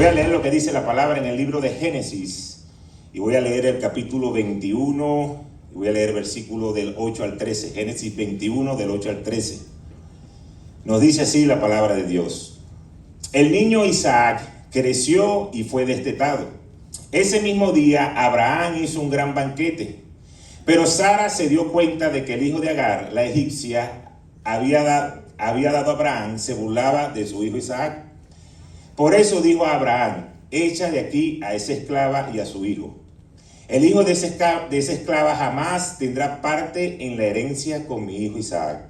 Voy a leer lo que dice la palabra en el libro de Génesis y voy a leer el capítulo 21 y voy a leer el versículo del 8 al 13. Génesis 21 del 8 al 13. Nos dice así la palabra de Dios. El niño Isaac creció y fue destetado. Ese mismo día Abraham hizo un gran banquete, pero Sara se dio cuenta de que el hijo de Agar, la egipcia, había dado a Abraham, se burlaba de su hijo Isaac. Por eso dijo a Abraham: echa de aquí a esa esclava y a su hijo. El hijo de esa esclava jamás tendrá parte en la herencia con mi hijo Isaac.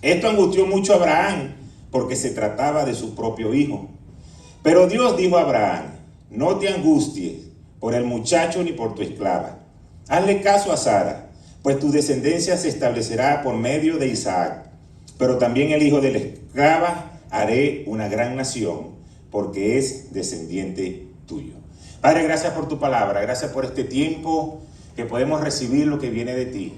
Esto angustió mucho a Abraham porque se trataba de su propio hijo. Pero Dios dijo a Abraham: no te angusties por el muchacho ni por tu esclava. Hazle caso a Sara, pues tu descendencia se establecerá por medio de Isaac. Pero también el hijo de la esclava haré una gran nación, porque es descendiente tuyo. Padre, gracias por tu palabra, gracias por este tiempo que podemos recibir lo que viene de ti.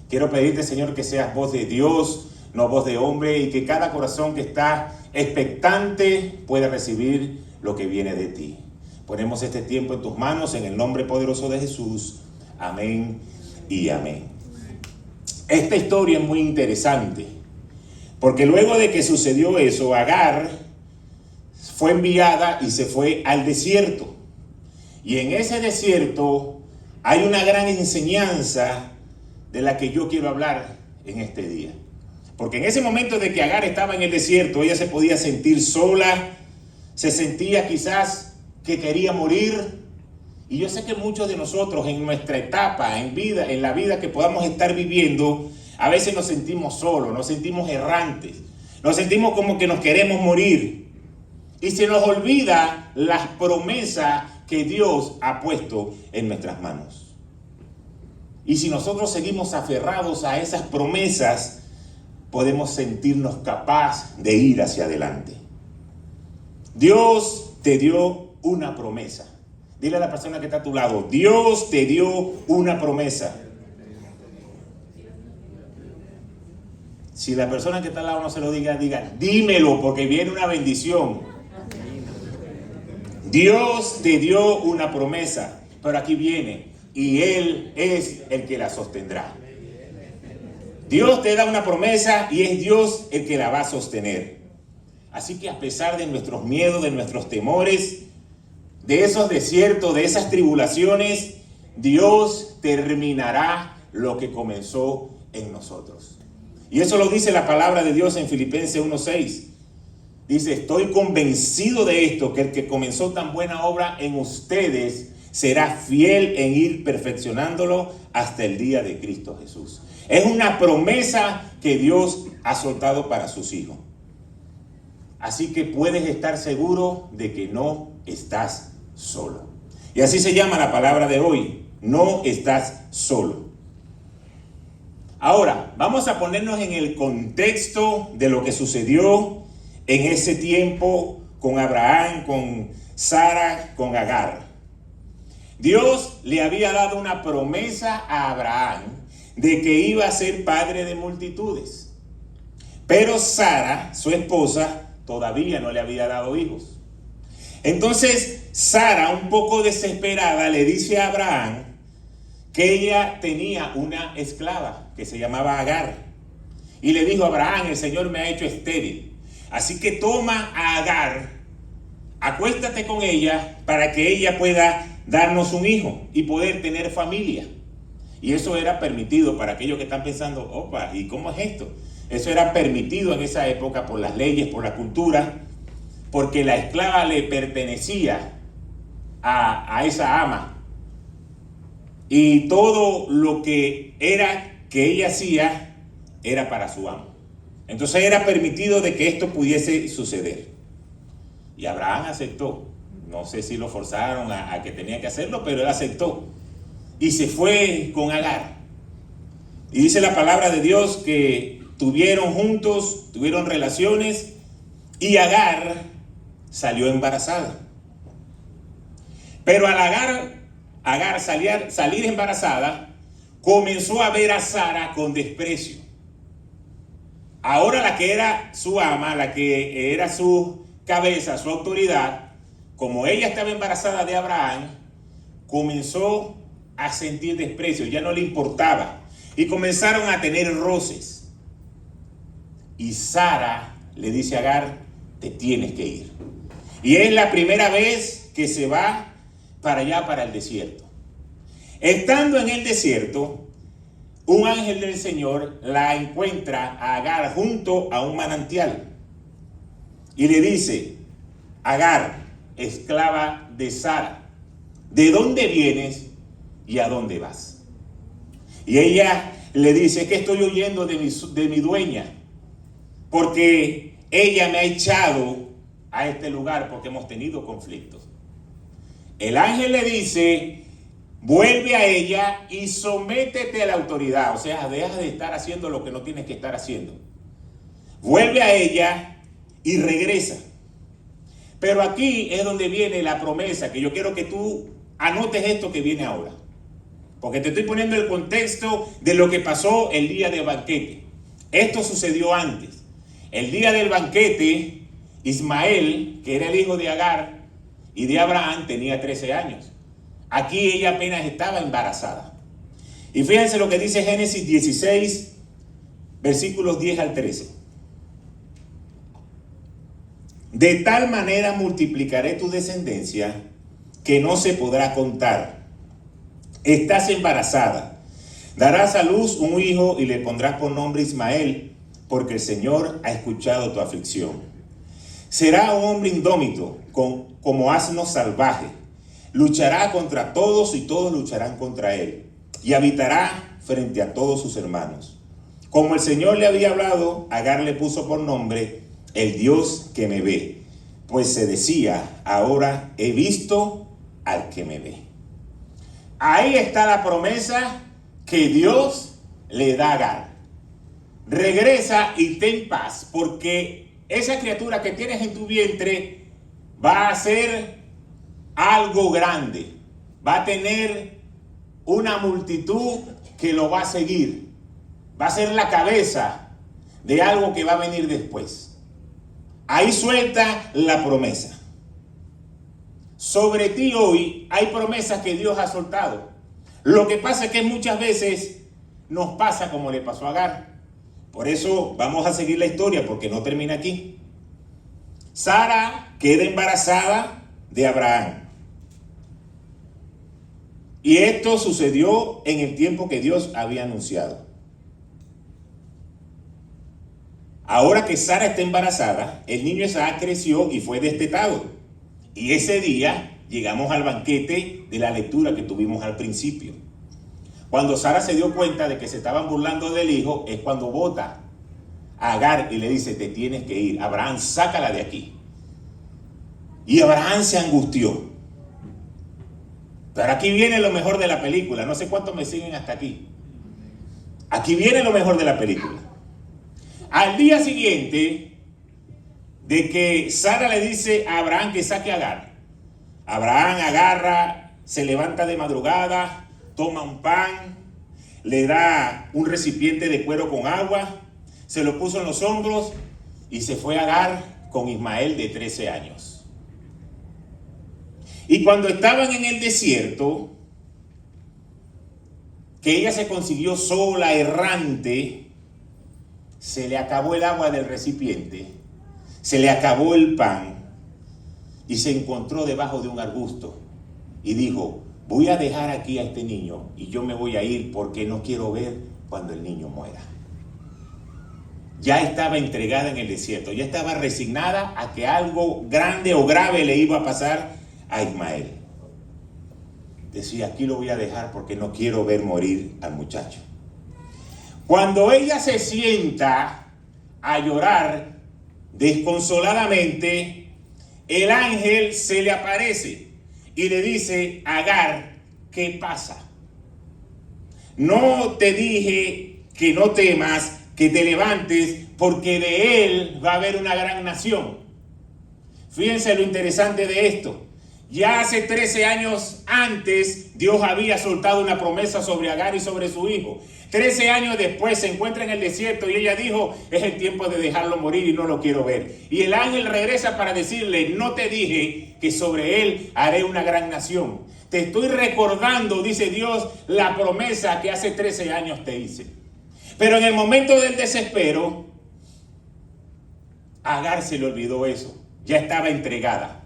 Quiero pedirte, Señor, que seas voz de Dios, no voz de hombre, y que cada corazón que está expectante pueda recibir lo que viene de ti. Ponemos este tiempo en tus manos, en el nombre poderoso de Jesús. Amén y amén. Esta historia es muy interesante, porque luego de que sucedió eso, Agar fue enviada y se fue al desierto. Y en ese desierto hay una gran enseñanza de la que yo quiero hablar en este día. Porque en ese momento de que Agar estaba en el desierto, ella se podía sentir sola, se sentía quizás que quería morir. Y yo sé que muchos de nosotros en nuestra etapa, en la vida que podamos estar viviendo, a veces nos sentimos solos, nos sentimos errantes, nos sentimos como que nos queremos morir. Y se nos olvida las promesas que Dios ha puesto en nuestras manos. Y si nosotros seguimos aferrados a esas promesas, podemos sentirnos capaces de ir hacia adelante. Dios te dio una promesa. Dile a la persona que está a tu lado: Dios te dio una promesa. Si la persona que está al lado no se lo diga, dímelo, porque viene una bendición. Dios te dio una promesa, pero aquí viene, y Él es el que la sostendrá. Dios te da una promesa y es Dios el que la va a sostener. Así que a pesar de nuestros miedos, de nuestros temores, de esos desiertos, de esas tribulaciones, Dios terminará lo que comenzó en nosotros. Y eso lo dice la palabra de Dios en Filipenses 1:6. Dice: estoy convencido de esto, que el que comenzó tan buena obra en ustedes será fiel en ir perfeccionándolo hasta el día de Cristo Jesús. Es una promesa que Dios ha soltado para sus hijos. Así que puedes estar seguro de que no estás solo. Y así se llama la palabra de hoy: no estás solo. Ahora, vamos a ponernos en el contexto de lo que sucedió en ese tiempo con Abraham, con Sara, con Agar. Dios le había dado una promesa a Abraham de que iba a ser padre de multitudes. Pero Sara, su esposa, todavía no le había dado hijos. Entonces Sara, un poco desesperada, le dice a Abraham que ella tenía una esclava que se llamaba Agar. Y le dijo: Abraham, el Señor me ha hecho estéril. Así que toma a Agar, acuéstate con ella para que ella pueda darnos un hijo y poder tener familia. Y eso era permitido para aquellos que están pensando: opa, ¿y cómo es esto? Eso era permitido en esa época por las leyes, por la cultura, porque la esclava le pertenecía a esa ama. Y todo lo que ella hacía era para su amo. Entonces era permitido de que esto pudiese suceder. Y Abraham aceptó. No sé si lo forzaron a que tenía que hacerlo, pero él aceptó. Y se fue con Agar. Y dice la palabra de Dios que tuvieron juntos, tuvieron relaciones, y Agar salió embarazada. Pero al Agar salir embarazada, comenzó a ver a Sara con desprecio. Ahora la que era su ama, la que era su cabeza, su autoridad, como ella estaba embarazada de Abraham, comenzó a sentir desprecio, ya no le importaba. Y comenzaron a tener roces. Y Sara le dice a Agar, te tienes que ir. Y es la primera vez que se va para allá, para el desierto. Estando en el desierto, un ángel del Señor la encuentra a Agar junto a un manantial. Y le dice, Agar, esclava de Sara, ¿de dónde vienes y a dónde vas? Y ella le dice, que estoy huyendo de mi dueña, porque ella me ha echado a este lugar porque hemos tenido conflictos. El ángel le dice, vuelve a ella y sométete a la autoridad. O sea, deja de estar haciendo lo que no tienes que estar haciendo. Vuelve a ella y regresa. Pero aquí es donde viene la promesa, que yo quiero que tú anotes esto que viene ahora. Porque te estoy poniendo el contexto de lo que pasó el día del banquete. Esto sucedió antes. El día del banquete, Ismael, que era el hijo de Agar y de Abraham, tenía 13 años. Aquí ella apenas estaba embarazada. Y fíjense lo que dice Génesis 16, versículos 10 al 13. De tal manera multiplicaré tu descendencia que no se podrá contar. Estás embarazada. Darás a luz un hijo y le pondrás por nombre Ismael, porque el Señor ha escuchado tu aflicción. Será un hombre indómito, como asno salvaje. Luchará contra todos y todos lucharán contra él. Y habitará frente a todos sus hermanos. Como el Señor le había hablado, Agar le puso por nombre el Dios que me ve. Pues se decía, ahora he visto al que me ve. Ahí está la promesa que Dios le da a Agar. Regresa y ten paz, porque esa criatura que tienes en tu vientre va a ser algo grande. Va a tener una multitud que lo va a seguir. Va a ser la cabeza de algo que va a venir después. Ahí suelta la promesa. Sobre ti hoy hay promesas que Dios ha soltado. Lo que pasa es que muchas veces nos pasa como le pasó a Agar. Por eso vamos a seguir la historia, porque no termina aquí. Sara queda embarazada de Abraham. Y esto sucedió en el tiempo que Dios había anunciado. Ahora que Sara está embarazada, el niño Isaac creció y fue destetado. Y ese día llegamos al banquete de la lectura que tuvimos al principio. Cuando Sara se dio cuenta de que se estaban burlando del hijo, es cuando bota a Agar y le dice, te tienes que ir. Abraham, sácala de aquí. Y Abraham se angustió. Pero aquí viene lo mejor de la película. No sé cuántos me siguen hasta aquí. Aquí viene lo mejor de la película. Al día siguiente de que Sara le dice a Abraham que saque a Agar, Abraham agarra, se levanta de madrugada, toma un pan, le da un recipiente de cuero con agua, se lo puso en los hombros y se fue a Agar con Ismael de 13 años. Y cuando estaban en el desierto, que ella se consiguió sola, errante, se le acabó el agua del recipiente, se le acabó el pan y se encontró debajo de un arbusto y dijo, voy a dejar aquí a este niño y yo me voy a ir porque no quiero ver cuando el niño muera. Ya estaba entregada en el desierto, ya estaba resignada a que algo grande o grave le iba a pasar a Ismael. Decía, aquí lo voy a dejar porque no quiero ver morir al muchacho. Cuando ella se sienta a llorar desconsoladamente, el ángel se le aparece y le dice, Agar, ¿qué pasa? No te dije que no temas, que te levantes, porque de él va a haber una gran nación. Fíjense lo interesante de esto. Ya hace 13 años antes, Dios había soltado una promesa sobre Agar y sobre su hijo. 13 años después se encuentra en el desierto y ella dijo, es el tiempo de dejarlo morir y no lo quiero ver. Y el ángel regresa para decirle, no te dije que sobre él haré una gran nación. Te estoy recordando, dice Dios, la promesa que hace 13 años te hice. Pero en el momento del desespero, a Agar se le olvidó eso. Ya estaba entregada.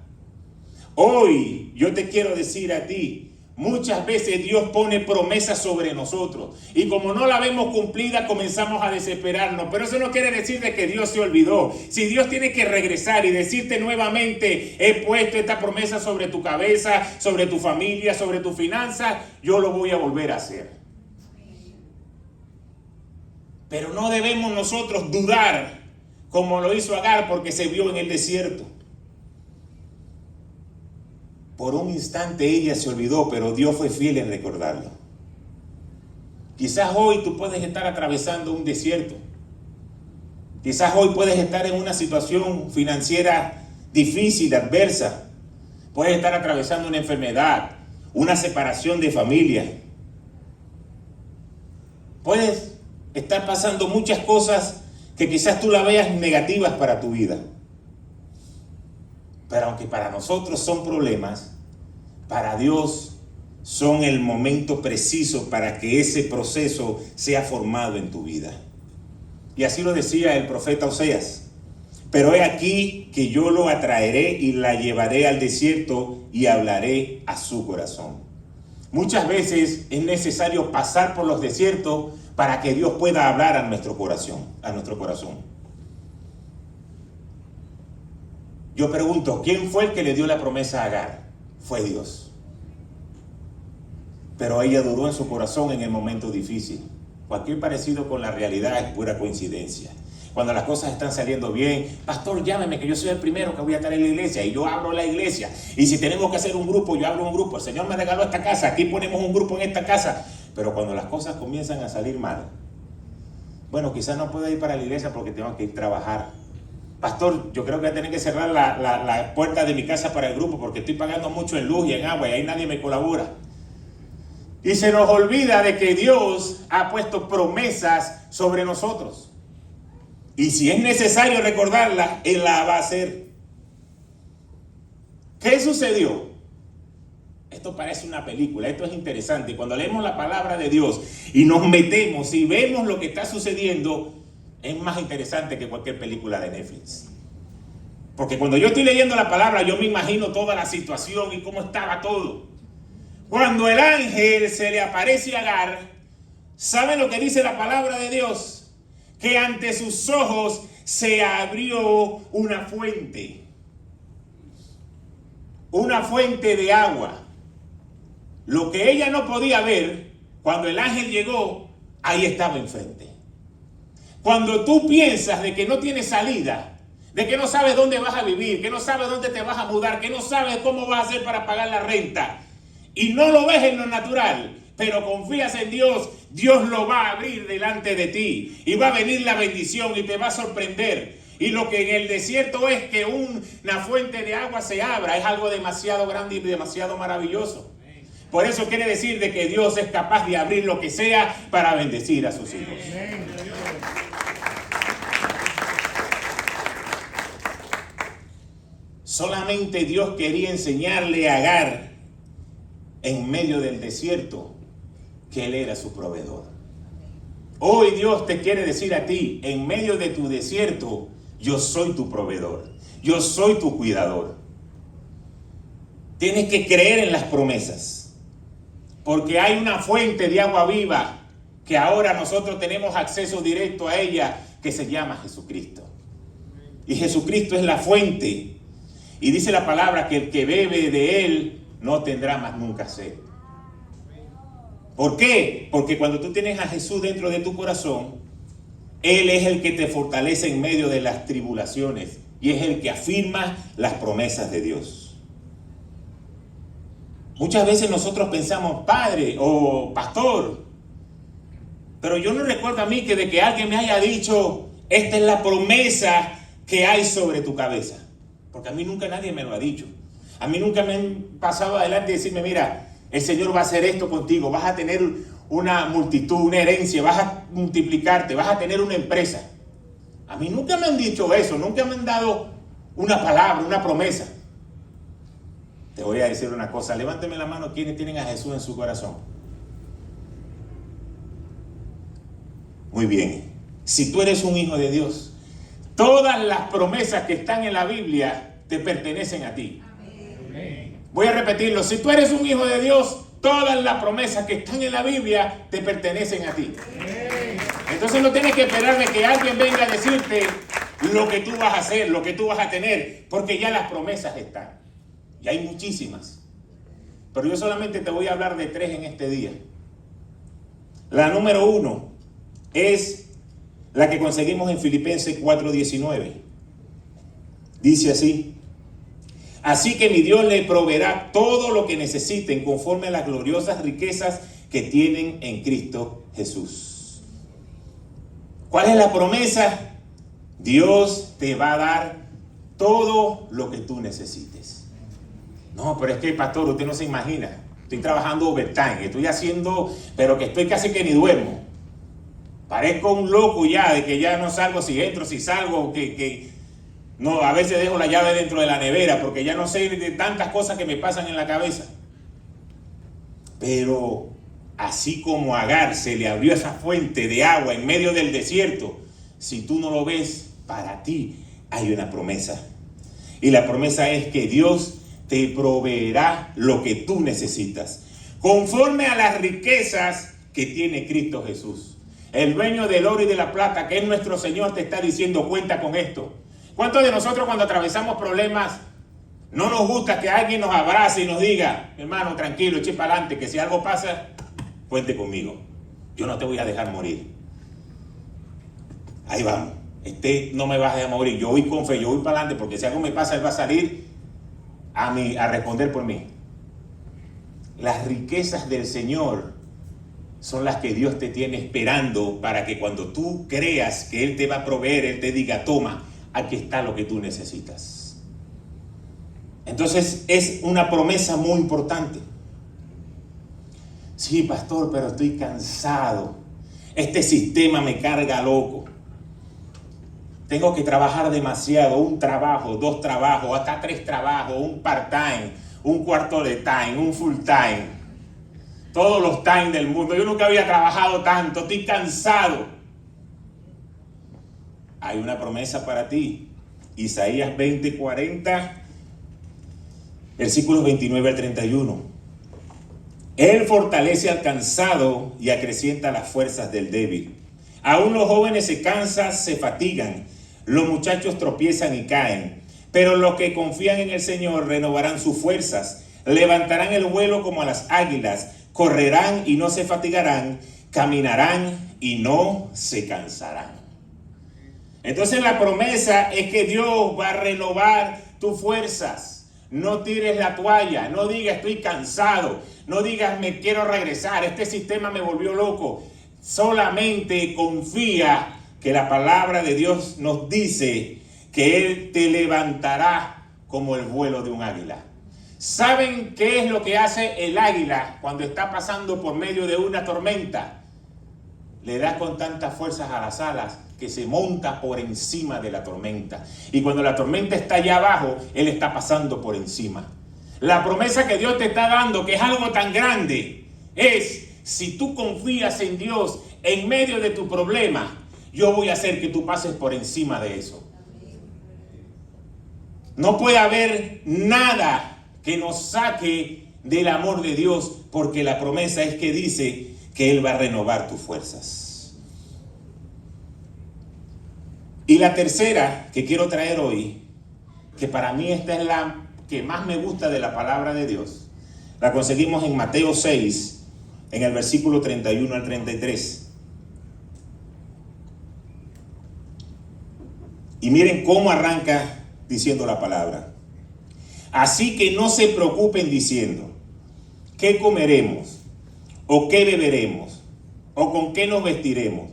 Hoy yo te quiero decir a ti, muchas veces Dios pone promesas sobre nosotros y como no la vemos cumplida comenzamos a desesperarnos, pero eso no quiere decir de que Dios se olvidó. Si Dios tiene que regresar y decirte nuevamente, he puesto esta promesa sobre tu cabeza, sobre tu familia, sobre tus finanzas, yo lo voy a volver a hacer. Pero no debemos nosotros dudar como lo hizo Agar porque se vio en el desierto. Por un instante ella se olvidó, pero Dios fue fiel en recordarlo. Quizás hoy tú puedes estar atravesando un desierto. Quizás hoy puedes estar en una situación financiera difícil, adversa. Puedes estar atravesando una enfermedad, una separación de familia. Puedes estar pasando muchas cosas que quizás tú la veas negativas para tu vida. Pero aunque para nosotros son problemas, para Dios son el momento preciso para que ese proceso sea formado en tu vida. Y así lo decía el profeta Oseas. Pero he aquí que yo lo atraeré y la llevaré al desierto y hablaré a su corazón. Muchas veces es necesario pasar por los desiertos para que Dios pueda hablar a nuestro corazón, Yo pregunto, ¿quién fue el que le dio la promesa a Agar? Fue Dios. Pero ella dudó en su corazón en el momento difícil. Cualquier parecido con la realidad es pura coincidencia. Cuando las cosas están saliendo bien, pastor, llámeme que yo soy el primero que voy a estar en la iglesia y yo abro la iglesia. Y si tenemos que hacer un grupo, yo abro un grupo. El Señor me regaló esta casa, aquí ponemos un grupo en esta casa. Pero cuando las cosas comienzan a salir mal, bueno, quizás no pueda ir para la iglesia porque tengo que ir a trabajar. Pastor, yo creo que voy a tener que cerrar la puerta de mi casa para el grupo porque estoy pagando mucho en luz y en agua y ahí nadie me colabora. Y se nos olvida de que Dios ha puesto promesas sobre nosotros. Y si es necesario recordarlas, Él la va a hacer. ¿Qué sucedió? Esto parece una película, esto es interesante. Cuando leemos la palabra de Dios y nos metemos y vemos lo que está sucediendo, es más interesante que cualquier película de Netflix. Porque cuando yo estoy leyendo la palabra, yo me imagino toda la situación y cómo estaba todo. Cuando el ángel se le aparece a Agar, ¿saben lo que dice la palabra de Dios? Que ante sus ojos se abrió una fuente de agua. Lo que ella no podía ver, cuando el ángel llegó, ahí estaba enfrente. Cuando tú piensas de que no tienes salida, de que no sabes dónde vas a vivir, que no sabes dónde te vas a mudar, que no sabes cómo vas a hacer para pagar la renta, y no lo ves en lo natural, pero confías en Dios, Dios lo va a abrir delante de ti, y va a venir la bendición y te va a sorprender. Y lo que en el desierto es que una fuente de agua se abra, es algo demasiado grande y demasiado maravilloso. Por eso quiere decir de que Dios es capaz de abrir lo que sea para bendecir a sus hijos. Solamente Dios quería enseñarle a Agar en medio del desierto que Él era su proveedor. Hoy Dios te quiere decir a ti, en medio de tu desierto, yo soy tu proveedor, yo soy tu cuidador. Tienes que creer en las promesas, porque hay una fuente de agua viva que ahora nosotros tenemos acceso directo a ella, que se llama Jesucristo. Y Jesucristo es la fuente. Y dice la palabra que el que bebe de Él no tendrá más nunca sed. ¿Por qué? Porque cuando tú tienes a Jesús dentro de tu corazón, Él es el que te fortalece en medio de las tribulaciones y es el que afirma las promesas de Dios. Muchas veces nosotros pensamos, padre o pastor, pero yo no recuerdo a mí que de que alguien me haya dicho, esta es la promesa que hay sobre tu cabeza. Porque a mí nunca nadie me lo ha dicho. A mí nunca me han pasado adelante y decirme, mira, el Señor va a hacer esto contigo, vas a tener una multitud, una herencia, vas a multiplicarte, vas a tener una empresa. A mí nunca me han dicho eso, nunca me han dado una palabra, una promesa. Te voy a decir una cosa, levánteme la mano quienes tienen a Jesús en su corazón. Muy bien, si tú eres un hijo de Dios, todas las promesas que están en la Biblia te pertenecen a ti. Amén. Voy a repetirlo, si tú eres un hijo de Dios, todas las promesas que están en la Biblia te pertenecen a ti. Amén. Entonces no tienes que esperar de que alguien venga a decirte lo que tú vas a hacer, lo que tú vas a tener, porque ya las promesas están. Y hay muchísimas. Pero yo solamente te voy a hablar de 3 en este día. La número 1 es la que conseguimos en Filipenses 4:19. Dice así: así que mi Dios le proveerá todo lo que necesiten conforme a las gloriosas riquezas que tienen en Cristo Jesús. ¿Cuál es la promesa? Dios te va a dar todo lo que tú necesites. No, pero es que, pastor, usted no se imagina. Estoy trabajando overtime, estoy haciendo, pero que estoy casi que ni duermo. Parezco un loco ya, de que ya no salgo, si entro, si salgo, no, a veces dejo la llave dentro de la nevera, porque ya no sé de tantas cosas que me pasan en la cabeza. Pero así como a Agar se le abrió esa fuente de agua en medio del desierto, si tú no lo ves, para ti hay una promesa. Y la promesa es que Dios te proveerá lo que tú necesitas, conforme a las riquezas que tiene Cristo Jesús. El dueño del oro y de la plata, que es nuestro Señor, te está diciendo, cuenta con esto. ¿Cuántos de nosotros cuando atravesamos problemas no nos gusta que alguien nos abrace y nos diga, hermano, tranquilo, eche para adelante, que si algo pasa, cuente conmigo, yo no te voy a dejar morir? Ahí vamos, no me vas a dejar morir, yo voy con fe, yo voy para adelante, porque si algo me pasa, él va a salir a responder por mí. Las riquezas del Señor son las que Dios te tiene esperando para que cuando tú creas que Él te va a proveer, Él te diga, toma, aquí está lo que tú necesitas. Entonces es una promesa muy importante. Sí, pastor, pero estoy cansado. Este sistema me carga loco. Tengo que trabajar demasiado, un trabajo, 2 trabajos, hasta 3 trabajos, un part-time, un cuarto de time, un full-time. Todos los time del mundo. Yo nunca había trabajado tanto, estoy cansado. Hay una promesa para ti. Isaías 20:40, versículos 29 al 31. Él fortalece al cansado y acrecienta las fuerzas del débil. Aún los jóvenes se cansan, se fatigan. Los muchachos tropiezan y caen, pero los que confían en el Señor renovarán sus fuerzas, levantarán el vuelo como a las águilas, correrán y no se fatigarán, caminarán y no se cansarán. Entonces la promesa es que Dios va a renovar tus fuerzas. No tires la toalla, no digas estoy cansado, no digas me quiero regresar, este sistema me volvió loco. Solamente confía que la palabra de Dios nos dice que Él te levantará como el vuelo de un águila. ¿Saben qué es lo que hace el águila cuando está pasando por medio de una tormenta? Le da con tantas fuerzas a las alas que se monta por encima de la tormenta. Y cuando la tormenta está allá abajo, Él está pasando por encima. La promesa que Dios te está dando, que es algo tan grande, es: si tú confías en Dios en medio de tu problema, yo voy a hacer que tú pases por encima de eso. No puede haber nada que nos saque del amor de Dios, porque la promesa es que dice que Él va a renovar tus fuerzas. Y la tercera que quiero traer hoy, que para mí esta es la que más me gusta de la palabra de Dios, la conseguimos en Mateo 6, en el versículo 31 al 33. Y miren cómo arranca diciendo la palabra. Así que no se preocupen diciendo, ¿qué comeremos? ¿O qué beberemos? ¿O con qué nos vestiremos?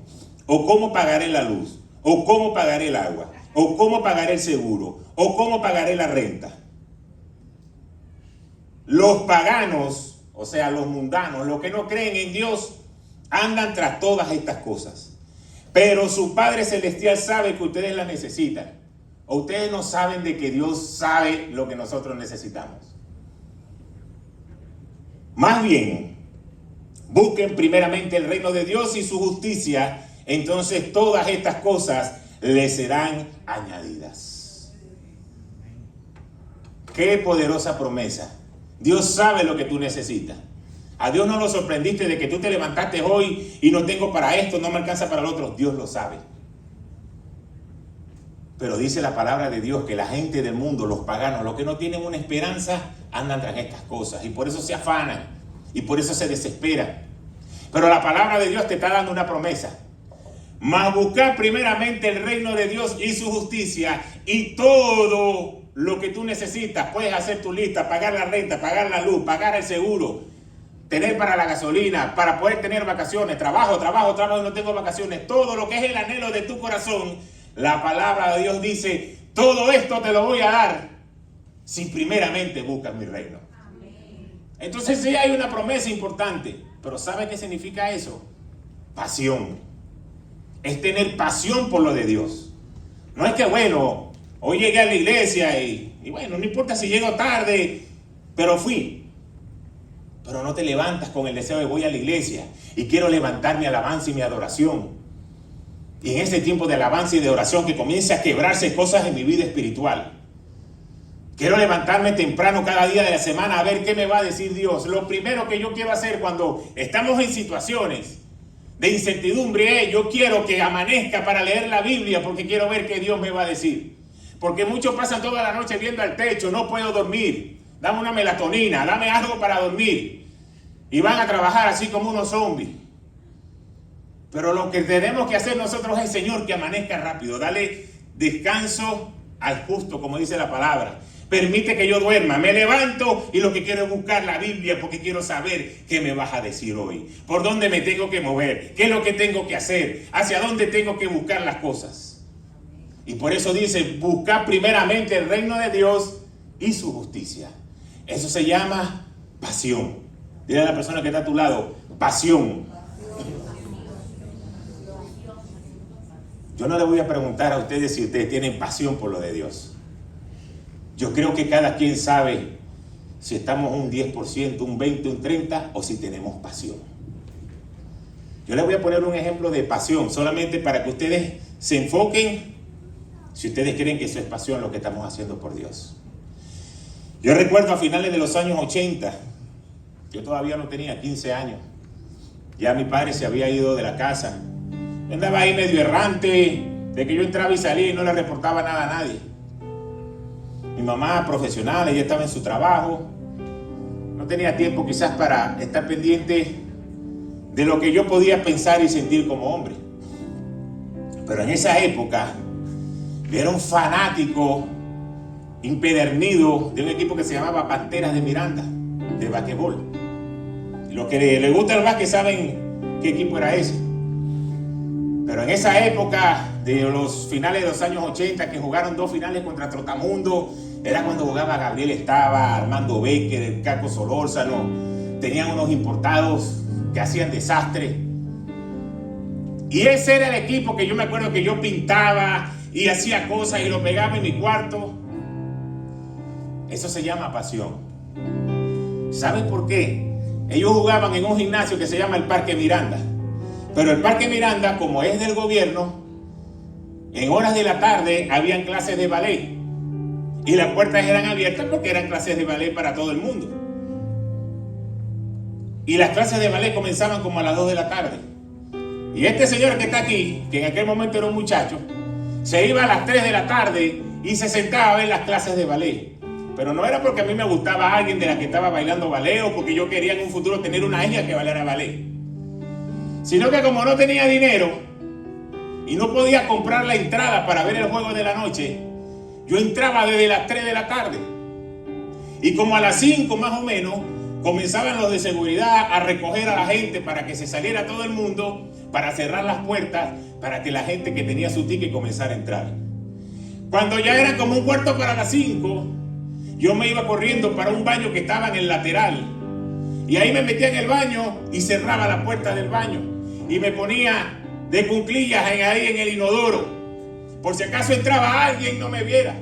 ¿O cómo pagaré la luz? ¿O cómo pagaré el agua? ¿O cómo pagaré el seguro? ¿O cómo pagaré la renta? Los paganos, o sea, los mundanos, los que no creen en Dios, Andan tras todas estas cosas. Pero su Padre Celestial sabe que ustedes las necesitan. ¿O ustedes no saben de que Dios sabe lo que nosotros necesitamos? Más bien, busquen primeramente el reino de Dios y su justicia, entonces todas estas cosas les serán añadidas. Qué poderosa promesa. Dios sabe lo que tú necesitas. A Dios no lo sorprendiste de que tú te levantaste hoy y no tengo para esto, no me alcanza para lo otro. Dios lo sabe. Pero dice la palabra de Dios que la gente del mundo, los paganos, los que no tienen una esperanza, andan tras estas cosas. Y por eso se afanan. Y por eso se desesperan. Pero la palabra de Dios te está dando una promesa. Mas buscar primeramente el reino de Dios y su justicia, y todo lo que tú necesitas. Puedes hacer tu lista, pagar la renta, pagar la luz, pagar el seguro, tener para la gasolina, para poder tener vacaciones, trabajo, y no tengo vacaciones. Todo lo que es el anhelo de tu corazón, la palabra de Dios dice, todo esto te lo voy a dar si primeramente buscas mi reino. Entonces sí hay una promesa importante, pero ¿sabe qué significa eso? Pasión. Es tener pasión por lo de Dios. No es que, bueno, hoy llegué a la iglesia y bueno, no importa si llego tarde, pero fui. Pero no te levantas con el deseo de voy a la iglesia y quiero levantar mi alabanza y mi adoración. Y en ese tiempo de alabanza y de oración que comience a quebrarse cosas en mi vida espiritual. Quiero levantarme temprano cada día de la semana a ver qué me va a decir Dios. Lo primero que yo quiero hacer cuando estamos en situaciones de incertidumbre es, yo quiero que amanezca para leer la Biblia porque quiero ver qué Dios me va a decir. Porque muchos pasan toda la noche viendo al techo, no puedo dormir. Dame una melatonina, dame algo para dormir. Y van a trabajar así como unos zombies. Pero lo que tenemos que hacer nosotros es, Señor, que amanezca rápido. Dale descanso al justo, como dice la palabra. Permite que yo duerma, me levanto y lo que quiero es buscar la Biblia porque quiero saber qué me vas a decir hoy. Por dónde me tengo que mover, qué es lo que tengo que hacer, hacia dónde tengo que buscar las cosas. Y por eso dice, buscar primeramente el reino de Dios y su justicia. Eso se llama pasión. Dile a la persona que está a tu lado, pasión. Yo no le voy a preguntar a ustedes si ustedes tienen pasión por lo de Dios. Yo creo que cada quien sabe si estamos un 10%, un 20%, un 30% o si tenemos pasión. Yo les voy a poner un ejemplo de pasión, solamente para que ustedes se enfoquen si ustedes creen que eso es pasión lo que estamos haciendo por Dios. Yo recuerdo a finales de los años 80, yo todavía no tenía 15 años, ya mi padre se había ido de la casa. Yo andaba ahí medio errante, de que yo entraba y salía y no le reportaba nada a nadie. Mi mamá profesional, ella estaba en su trabajo, no tenía tiempo quizás para estar pendiente de lo que yo podía pensar y sentir como hombre. Pero en esa época yo era un fanático impedernido de un equipo que se llamaba Panteras de Miranda, de basquetbol. Los que les gusta el básquet saben qué equipo era ese. Pero en esa época de los finales de los años 80, que jugaron 2 finales contra Trotamundo, era cuando jugaba Gabriel Estaba, Armando Becker, el Caco Solórzano. Tenían unos importados que hacían desastre. Y ese era el equipo que yo me acuerdo que yo pintaba y hacía cosas y lo pegaba en mi cuarto. Eso se llama pasión. ¿Saben por qué? Ellos jugaban en un gimnasio que se llama el Parque Miranda. Pero el Parque Miranda, como es del gobierno, en horas de la tarde habían clases de ballet. Y las puertas eran abiertas porque eran clases de ballet para todo el mundo. Y las clases de ballet comenzaban como a las 2 de la tarde. Y este señor que está aquí, que en aquel momento era un muchacho, se iba a las 3 de la tarde y se sentaba a ver las clases de ballet. Pero no era porque a mí me gustaba alguien de la que estaba bailando ballet o porque yo quería en un futuro tener una hija que bailara ballet. Sino que como no tenía dinero y no podía comprar la entrada para ver el juego de la noche, yo entraba desde las 3 de la tarde. Y como a las 5 más o menos, comenzaban los de seguridad a recoger a la gente para que se saliera todo el mundo, para cerrar las puertas, para que la gente que tenía su ticket comenzara a entrar. Cuando ya era como un cuarto para las 5, yo me iba corriendo para un baño que estaba en el lateral. Y ahí me metía en el baño y cerraba la puerta del baño. y me ponía de cuclillas ahí en el inodoro, por si acaso entraba alguien y no me viera.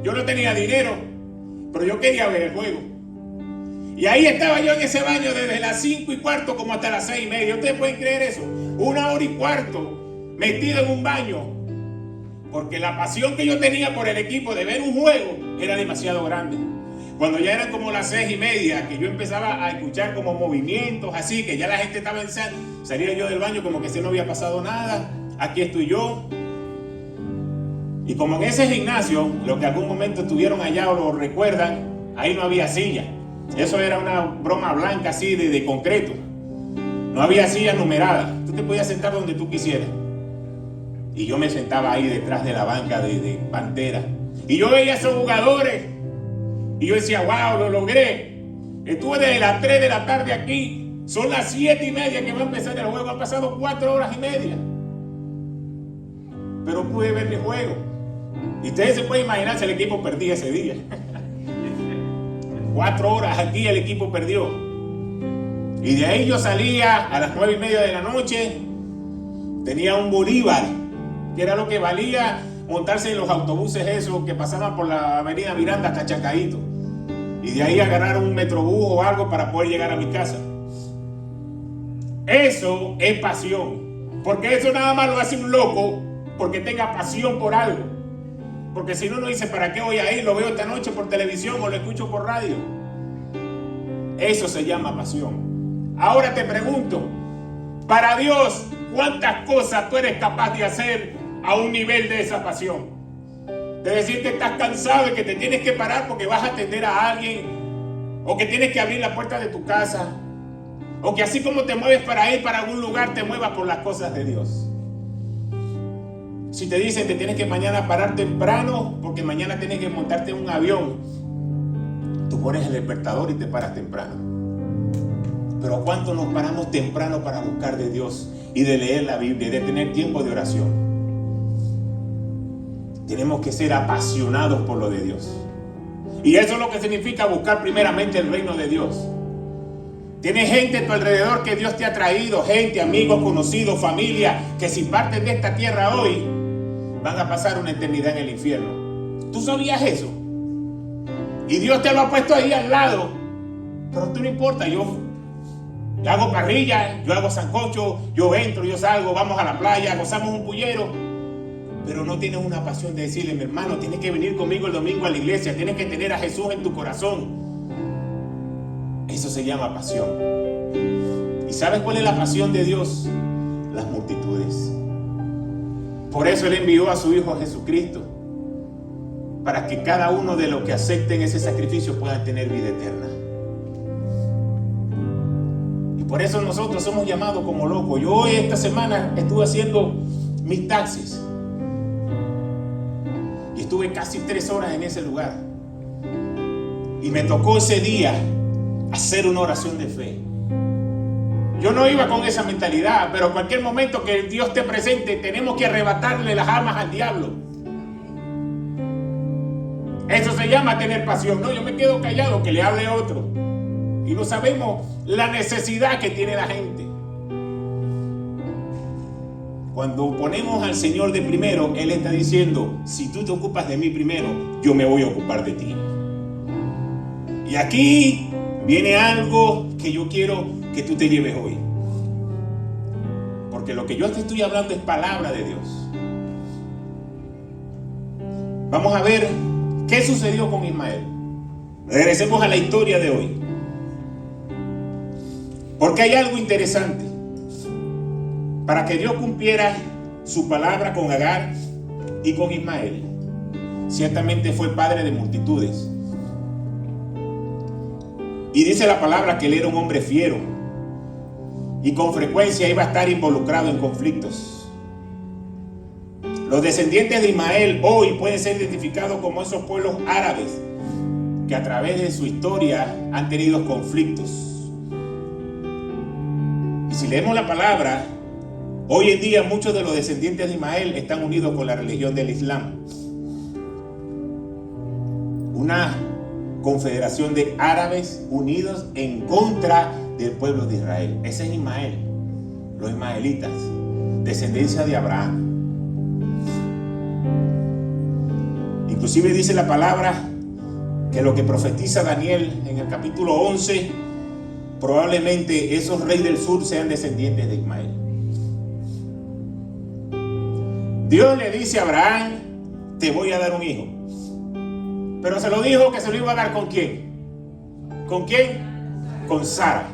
Yo no tenía dinero, pero yo quería ver el juego. Y ahí estaba yo en ese baño desde las 5:15 como hasta las 6:30. ¿Ustedes pueden creer eso? 1 hora y cuarto metido en un baño, porque la pasión que yo tenía por el equipo de ver un juego era demasiado grande. Cuando ya eran como las 6:30, que yo empezaba a escuchar como movimientos así, que ya la gente estaba en sal, salía yo del baño como que si no había pasado nada. Aquí estoy yo. Y como en ese gimnasio, los que algún momento estuvieron allá o lo recuerdan, ahí no había silla. Eso era una broma blanca así de concreto. No había silla numerada. Tú te podías sentar donde tú quisieras. Y yo me sentaba ahí detrás de la banca de Pantera. Y yo veía a esos jugadores. Y yo decía, wow, lo logré. Estuve desde las 3 de la tarde aquí. Son las 7:30 que va a empezar el juego. Han pasado 4 horas y media. Pero pude ver mi juego. Y ustedes se pueden imaginar si el equipo perdía ese día. 4 horas aquí el equipo perdió. Y de ahí yo salía a las 9:30 de la noche. Tenía un bolívar, que era lo que valía montarse en los autobuses esos que pasaban por la avenida Miranda hasta Chacaíto. Y de ahí agarrar un metrobús o algo para poder llegar a mi casa. Eso es pasión. Porque eso nada más lo hace un loco porque tenga pasión por algo. Porque si no, uno dice, ¿para qué voy a ir? Lo veo esta noche por televisión o lo escucho por radio. Eso se llama pasión. Ahora te pregunto, para Dios, ¿cuántas cosas tú eres capaz de hacer a un nivel de esa pasión? De decir que estás cansado y que te tienes que parar porque vas a atender a alguien, o que tienes que abrir la puerta de tu casa, o que así como te mueves para ir para algún lugar, te muevas por las cosas de Dios. Si te dicen que tienes que mañana parar temprano porque mañana tienes que montarte en un avión, tú pones el despertador y te paras temprano. Pero ¿cuánto nos paramos temprano para buscar de Dios y de leer la Biblia y de tener tiempo de oración? Tenemos que ser apasionados por lo de Dios. Y eso es lo que significa buscar primeramente el reino de Dios. Tienes gente a tu alrededor que Dios te ha traído, gente, amigos, conocidos, familia, que si parten de esta tierra hoy, van a pasar una eternidad en el infierno. ¿Tú sabías eso? Y Dios te lo ha puesto ahí al lado. Pero tú no importa, yo hago parrilla, yo hago sancocho, yo entro, yo salgo, vamos a la playa, gozamos un pullero. Pero no tienes una pasión de decirle, mi hermano, tienes que venir conmigo el domingo a la iglesia, tienes que tener a Jesús en tu corazón. Eso se llama pasión. ¿Y sabes cuál es la pasión de Dios? Las multitudes. Por eso Él envió a su Hijo Jesucristo, para que cada uno de los que acepten ese sacrificio puedan tener vida eterna. Y por eso nosotros somos llamados como locos. Yo hoy, esta semana, estuve haciendo mis taxis. Y estuve casi 3 horas en ese lugar. Y me tocó ese día hacer una oración de fe. Yo no iba con esa mentalidad, pero en cualquier momento que Dios te presente, tenemos que arrebatarle las armas al diablo. Eso se llama tener pasión. No, yo me quedo callado, que le hable otro. Y no sabemos la necesidad que tiene la gente. Cuando ponemos al Señor de primero, Él está diciendo, si tú te ocupas de mí primero, yo me voy a ocupar de ti. Y aquí viene algo que yo quiero que tú te lleves hoy. Porque lo que yo te estoy hablando es palabra de Dios. Vamos a ver qué sucedió con Ismael. Regresemos a la historia de hoy. Porque hay algo interesante. Para que Dios cumpliera su palabra con Agar y con Ismael, ciertamente fue padre de multitudes. Y dice la palabra que él era un hombre fiero y con frecuencia iba a estar involucrado en conflictos. Los descendientes de Ismael hoy pueden ser identificados como esos pueblos árabes que a través de su historia han tenido conflictos. Y si leemos la palabra, hoy en día muchos de los descendientes de Ismael están unidos con la religión del Islam. Una confederación de árabes unidos en contra del pueblo de Israel. Ese es Ismael. los ismaelitas, descendencia de Abraham. Inclusive dice la palabra que lo que profetiza Daniel en el capítulo 11, probablemente esos reyes del sur sean descendientes de Ismael. Dios le dice a Abraham, te voy a dar un hijo. Pero se lo dijo que se lo iba a dar ¿con quién? ¿Con quién? Con Sara.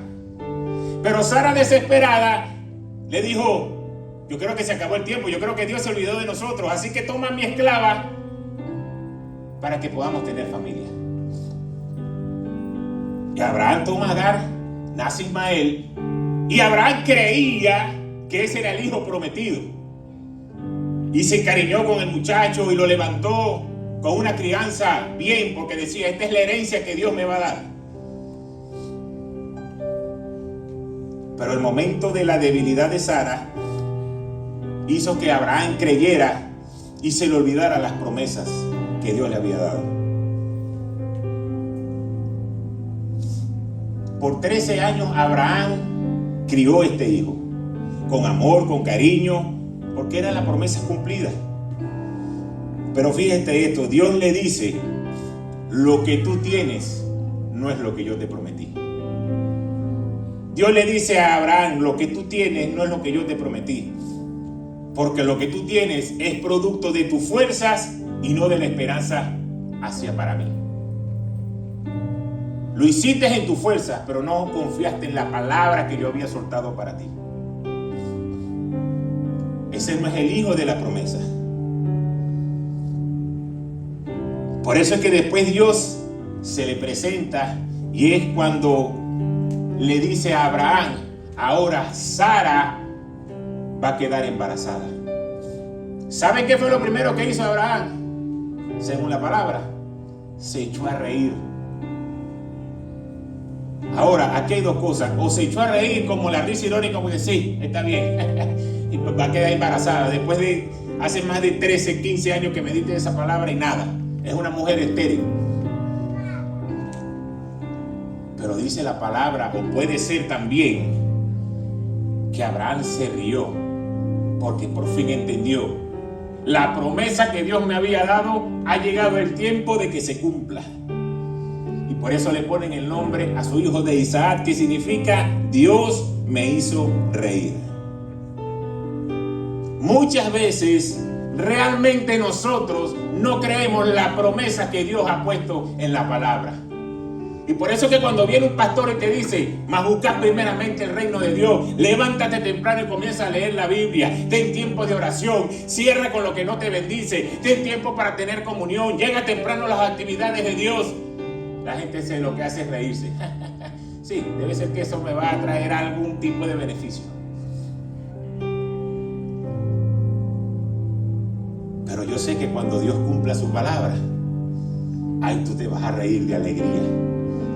Pero Sara, desesperada, le dijo, yo creo que se acabó el tiempo, yo creo que Dios se olvidó de nosotros, así que toma a mi esclava para que podamos tener familia. Y Abraham toma a Agar, nace Ismael, y Abraham creía que ese era el hijo prometido. Y se encariñó con el muchacho y lo levantó con una crianza bien, porque decía, esta es la herencia que Dios me va a dar. Pero el momento de la debilidad de Sara hizo que Abraham creyera y se le olvidara las promesas que Dios le había dado. Por 13 años Abraham crió este hijo, con amor, con cariño, porque era la promesa cumplida. Pero fíjate esto, Dios le dice, lo que tú tienes no es lo que yo te prometí. Dios le dice a Abraham, lo que tú tienes no es lo que yo te prometí, porque lo que tú tienes es producto de tus fuerzas y no de la esperanza hacia para mí. Lo hiciste en tus fuerzas, pero no confiaste en la palabra que yo había soltado para ti. Ese no es el hijo de la promesa. Por eso es que después Dios se le presenta y es cuando le dice a Abraham, ahora Sara va a quedar embarazada. ¿Saben qué fue lo primero que hizo Abraham? Según la palabra, se echó a reír. Ahora, aquí hay dos cosas. O se echó a reír como la risa irónica, como que sí, está bien, y va a quedar embarazada. Después de hace más de 13, 15 años que medite esa palabra y nada. Es una mujer estéril. Pero dice la palabra, o puede ser también, que Abraham se rió porque por fin entendió. La promesa que Dios me había dado, ha llegado el tiempo de que se cumpla. Y por eso le ponen el nombre a su hijo de Isaac, que significa Dios me hizo reír. Muchas veces realmente nosotros no creemos la promesa que Dios ha puesto en la palabra. Y por eso que cuando viene un pastor y te dice, mas busca primeramente el reino de Dios, levántate temprano y comienza a leer la Biblia, ten tiempo de oración, cierra con lo que no te bendice, ten tiempo para tener comunión, llega temprano a las actividades de Dios, la gente lo que hace es reírse. Sí, debe ser que eso me va a traer algún tipo de beneficio. Pero yo sé que cuando Dios cumpla su palabra, ahí tú te vas a reír de alegría.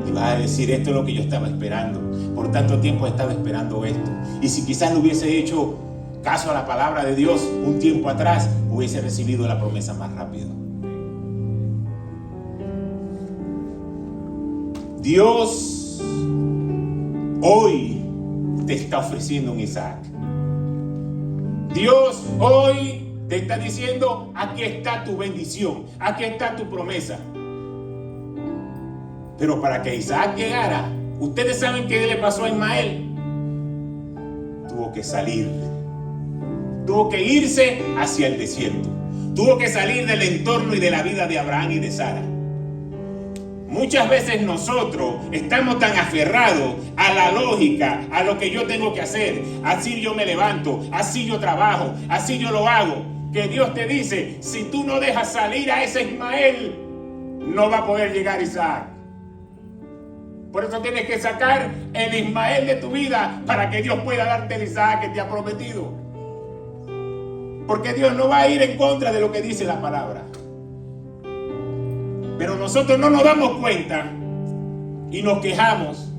Y vas a decir, esto es lo que yo estaba esperando. Por tanto tiempo he estado esperando esto. Y si quizás no hubiese hecho caso a la palabra de Dios un tiempo atrás, hubiese recibido la promesa más rápido. Dios hoy te está ofreciendo un Isaac. Dios hoy te está diciendo, aquí está tu bendición, aquí está tu promesa. Pero para que Isaac llegara, ustedes saben qué le pasó a Ismael. Tuvo que salir. Tuvo que irse hacia el desierto. Tuvo que salir del entorno y de la vida de Abraham y de Sara. Muchas veces nosotros estamos tan aferrados a la lógica, a lo que yo tengo que hacer. Así yo me levanto, así yo trabajo, así yo lo hago. Que Dios te dice, si tú no dejas salir a ese Ismael, no va a poder llegar Isaac. Por eso tienes que sacar el Ismael de tu vida para que Dios pueda darte el Isaac que te ha prometido. Porque Dios no va a ir en contra de lo que dice la palabra. Pero nosotros no nos damos cuenta y nos quejamos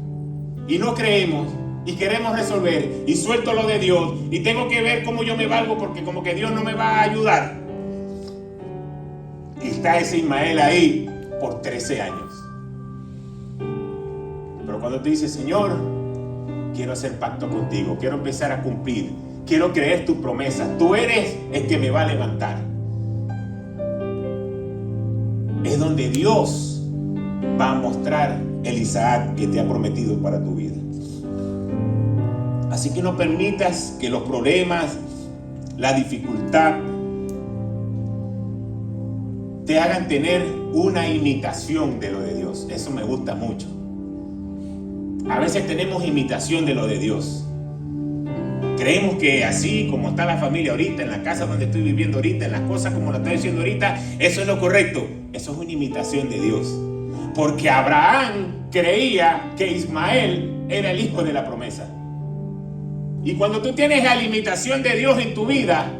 y no creemos y queremos resolver y suelto lo de Dios y tengo que ver cómo yo me valgo porque como que Dios no me va a ayudar. Y está ese Ismael ahí por 13 años. Pero cuando te dice, Señor, quiero hacer pacto contigo, quiero empezar a cumplir, quiero creer tu promesa. Tú eres el que me va a levantar. Es donde Dios va a mostrar el Isaac que te ha prometido para tu vida. Así que no permitas que los problemas, la dificultad, te hagan tener una imitación de lo de Dios. Eso me gusta mucho. A veces tenemos imitación de lo de Dios. Creemos que así como está la familia ahorita, en la casa donde estoy viviendo ahorita, en las cosas como lo estoy diciendo ahorita, eso es lo correcto. Eso es una imitación de Dios. Porque Abraham creía que Ismael era el hijo de la promesa. Y cuando tú tienes la imitación de Dios en tu vida,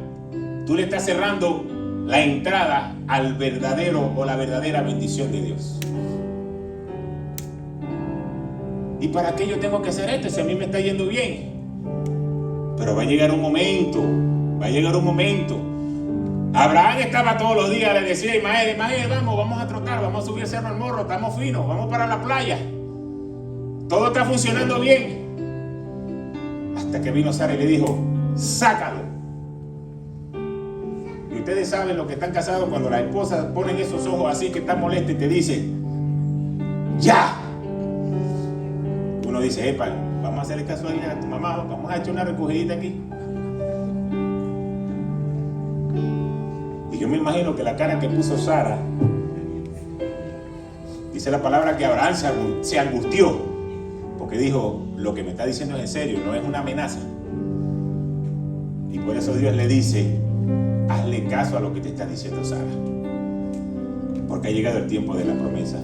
tú le estás cerrando la entrada al verdadero o la verdadera bendición de Dios. ¿Y para qué yo tengo que hacer esto si a mí me está yendo bien? Pero va a llegar un momento, Abraham estaba todos los días, le decía a Ismael, vamos a trotar, vamos a subir el cerro al morro, estamos finos, vamos para la playa. Todo está funcionando bien. Hasta que vino Sara y le dijo, sácalo. Y ustedes saben, los que están casados, cuando las esposas ponen esos ojos así que están molestas y te dicen, ya. Uno dice, epa, vamos a hacerle caso a tu mamá, vamos a echar una recogidita aquí. Y yo me imagino que la cara que puso Sara, dice la palabra que Abraham se angustió, porque dijo, lo que me está diciendo es en serio, no es una amenaza. Y por eso Dios le dice, hazle caso a lo que te está diciendo Sara, porque ha llegado el tiempo de la promesa.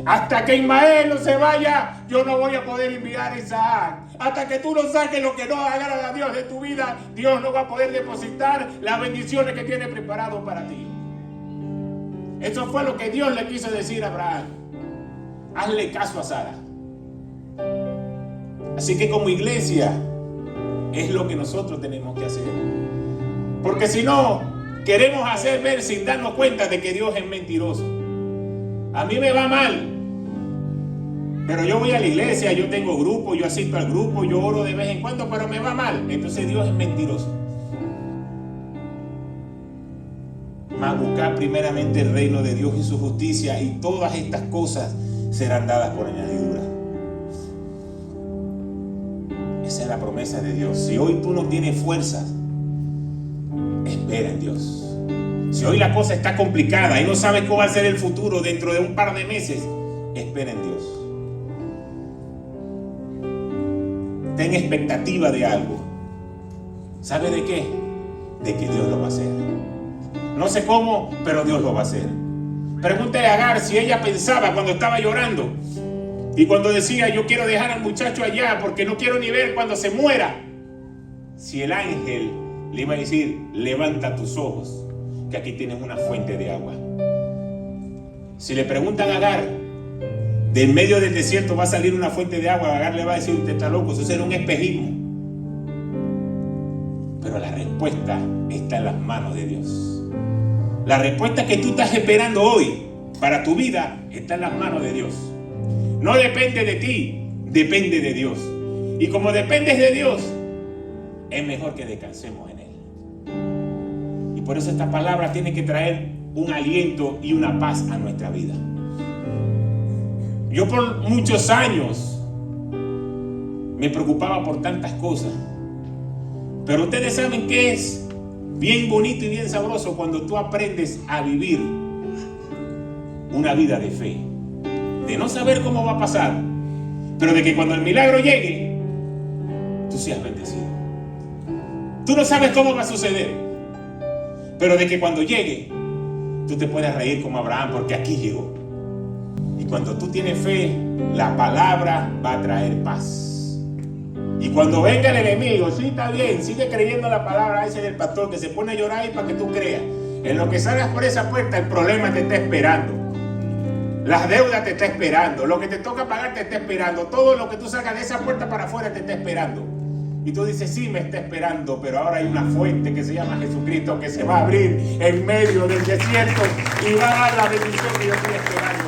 Hasta que Ismael no se vaya, yo no voy a poder enviar a Isaac. Hasta que tú no saques lo que no agrada a Dios de tu vida, Dios no va a poder depositar las bendiciones que tiene preparado para ti. Eso fue lo que Dios le quiso decir a Abraham. Hazle caso a Sara. Así que como iglesia, es lo que nosotros tenemos que hacer. Porque si no, queremos hacer ver sin darnos cuenta de que Dios es mentiroso. A mí me va mal, pero yo voy a la iglesia, yo tengo grupo, yo asisto al grupo, yo oro de vez en cuando, pero me va mal. Entonces Dios es mentiroso. Mas buscar primeramente el reino de Dios y su justicia, y todas estas cosas serán dadas por añadidura. Esa es la promesa de Dios. Si hoy tú no tienes fuerzas, espera en Dios. Si hoy la cosa está complicada y no sabes cómo va a ser el futuro dentro de un par de meses, espera en Dios. Ten expectativa de algo. ¿Sabe de qué? De que Dios lo va a hacer. No sé cómo, pero Dios lo va a hacer. Pregúntale a Agar si ella pensaba cuando estaba llorando y cuando decía, yo quiero dejar al muchacho allá porque no quiero ni ver cuando se muera, si el ángel le iba a decir, levanta tus ojos, que aquí tienes una fuente de agua. Si le preguntan a Agar, de en medio del desierto va a salir una fuente de agua, Agar le va a decir, usted está loco, eso será un espejismo. Pero la respuesta está en las manos de Dios. La respuesta que tú estás esperando hoy para tu vida está en las manos de Dios. No depende de ti, depende de Dios. Y como dependes de Dios, es mejor que descansemos en Él. Y por eso esta palabra tiene que traer un aliento y una paz a nuestra vida. Yo por muchos años me preocupaba por tantas cosas. Pero ustedes saben que es bien bonito y bien sabroso cuando tú aprendes a vivir una vida de fe. De no saber cómo va a pasar, pero de que cuando el milagro llegue, tú seas bendecido. Tú no sabes cómo va a suceder, pero de que cuando llegue, tú te puedes reír como Abraham, porque aquí llegó. Y cuando tú tienes fe, la palabra va a traer paz. Y cuando venga el enemigo, sí, está bien, sigue creyendo la palabra ese del pastor que se pone a llorar ahí para que tú creas. En lo que salgas por esa puerta, el problema te está esperando. Las deudas te está esperando. Lo que te toca pagar te está esperando. Todo lo que tú salgas de esa puerta para afuera te está esperando. Y tú dices, sí, me está esperando, pero ahora hay una fuente que se llama Jesucristo que se va a abrir en medio del desierto y va a dar la bendición que yo estoy esperando.